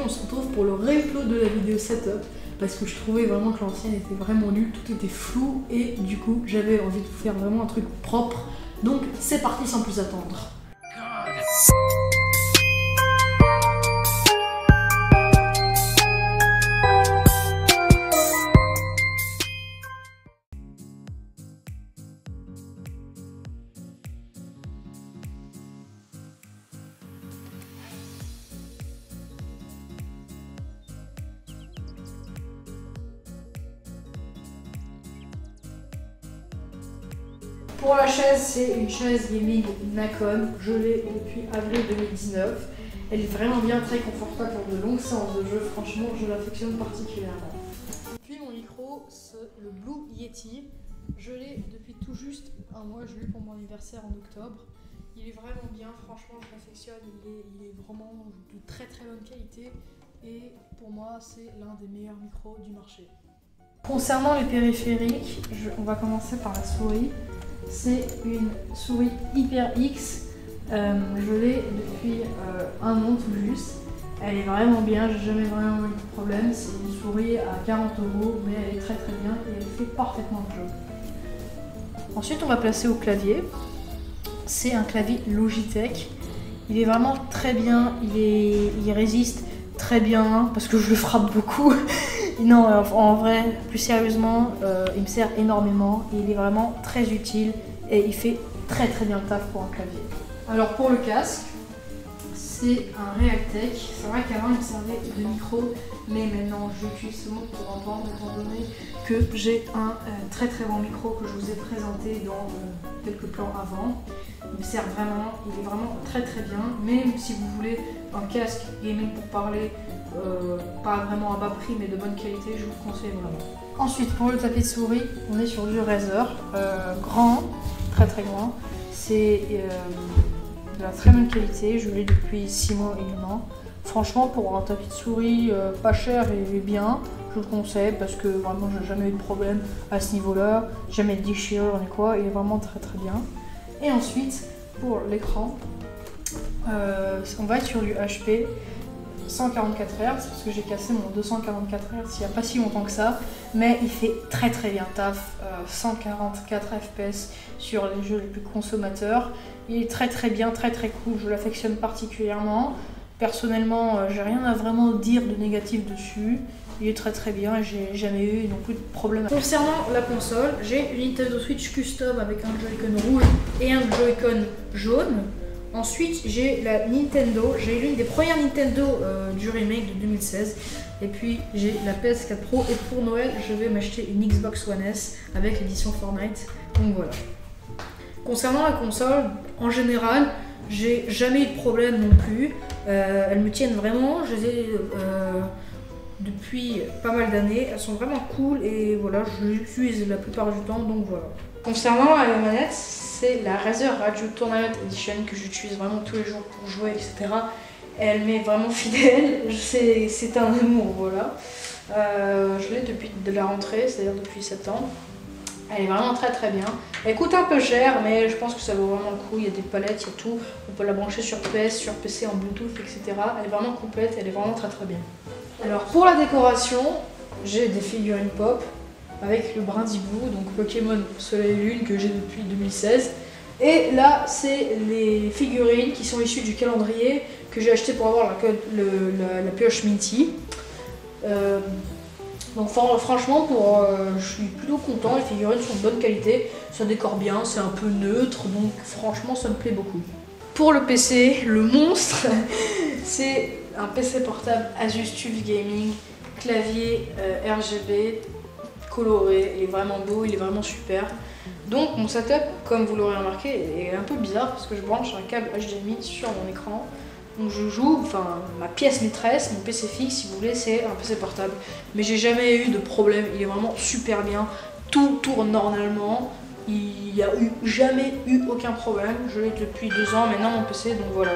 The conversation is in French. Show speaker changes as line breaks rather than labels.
on se retrouve pour le re-upload de la vidéo setup parce que je trouvais vraiment que l'ancienne était vraiment nulle, tout était flou et du coup j'avais envie de faire vraiment un truc propre. Donc c'est parti sans plus attendre. Pour la chaise, c'est une chaise gaming Nacon, je l'ai depuis avril 2019. Elle est vraiment bien, très confortable pour de longues séances de jeu, franchement je l'affectionne particulièrement. Puis mon micro, c'est le Blue Yeti, je l'ai depuis tout juste un mois, je l'ai eu pour mon anniversaire en octobre. Il est vraiment bien, franchement je l'affectionne, il est vraiment de très très bonne qualité et pour moi c'est l'un des meilleurs micros du marché. Concernant les périphériques, on va commencer par la souris. C'est une souris HyperX, je l'ai depuis un an tout juste. Elle est vraiment bien, j'ai jamais vraiment eu de problème. C'est une souris à 40 €, mais elle est très très bien et elle fait parfaitement le jeu. Ensuite on va placer au clavier. C'est un clavier Logitech. Il est vraiment très bien, il résiste très bien parce que je le frappe beaucoup. Non, en vrai, plus sérieusement, il me sert énormément et il est vraiment très utile et il fait très très bien le taf pour un clavier. Alors pour le casque, c'est un Realtek. C'est vrai qu'avant il me servait de micro, mais maintenant j'utilise seulement pour entendre étant donné que j'ai un très très bon micro que je vous ai présenté dans quelques plans avant. Il me sert vraiment, il est vraiment très très bien. Même si vous voulez un casque gaming pour parler, pas vraiment à bas prix mais de bonne qualité, je vous le conseille vraiment. Ensuite pour le tapis de souris, on est sur du Razer, grand, très très grand. C'est de la très bonne qualité, je l'ai depuis 6 mois également. Franchement pour un tapis de souris pas cher et bien, je le conseille parce que vraiment j'ai jamais eu de problème à ce niveau là, jamais de déchirure ni quoi, il est vraiment très très bien. Et ensuite pour l'écran, on va être sur du HP 144 Hz parce que j'ai cassé mon 244 Hz il n'y a pas si longtemps que ça, mais il fait très très bien taf, 144 FPS sur les jeux les plus consommateurs. Il est très très bien, très très cool, je l'affectionne particulièrement. Personnellement, j'ai rien à vraiment dire de négatif dessus. Il est très très bien et j'ai jamais eu non plus de problème. Concernant la console, j'ai une Nintendo Switch custom avec un Joy-Con rouge et un Joy-Con jaune. Ensuite, j'ai la Nintendo, j'ai l'une des premières Nintendo du remake de 2016. Et puis j'ai la PS4 Pro et pour Noël, je vais m'acheter une Xbox One S avec l'édition Fortnite. Donc voilà. Concernant la console, en général, j'ai jamais eu de problème non plus. Elles me tiennent vraiment, je les ai depuis pas mal d'années. Elles sont vraiment cool et voilà, je les utilise la plupart du temps, donc voilà. Concernant la manette, c'est la Razer Radio Tournament Edition que j'utilise vraiment tous les jours pour jouer, etc. Elle m'est vraiment fidèle, c'est un amour, voilà. Je l'ai depuis de la rentrée, c'est-à-dire depuis septembre. Elle est vraiment très très bien. Elle coûte un peu cher, mais je pense que ça vaut vraiment le coup. Il y a des palettes, il y a tout. On peut la brancher sur PS, sur PC, en Bluetooth, etc. Elle est vraiment complète, elle est vraiment très très bien. Alors pour la décoration, j'ai des figurines pop avec le Brindibou, donc Pokémon Soleil et Lune que j'ai depuis 2016. Et là, c'est les figurines qui sont issues du calendrier que j'ai acheté pour avoir la pioche Minty. Donc franchement, je suis plutôt content, les figurines sont de bonne qualité, ça décore bien, c'est un peu neutre, donc franchement ça me plaît beaucoup. Pour le PC, le monstre, c'est un PC portable Asus TUF Gaming, clavier RGB, coloré, il est vraiment beau, il est vraiment super. Donc mon setup, comme vous l'aurez remarqué, est un peu bizarre parce que je branche un câble HDMI sur mon écran. Donc je joue, enfin ma pièce maîtresse, mon PC fixe si vous voulez, c'est un PC portable. Mais j'ai jamais eu de problème, il est vraiment super bien, tout tourne normalement, il n'y a jamais eu aucun problème. Je l'ai depuis 2 ans maintenant mon PC, donc voilà.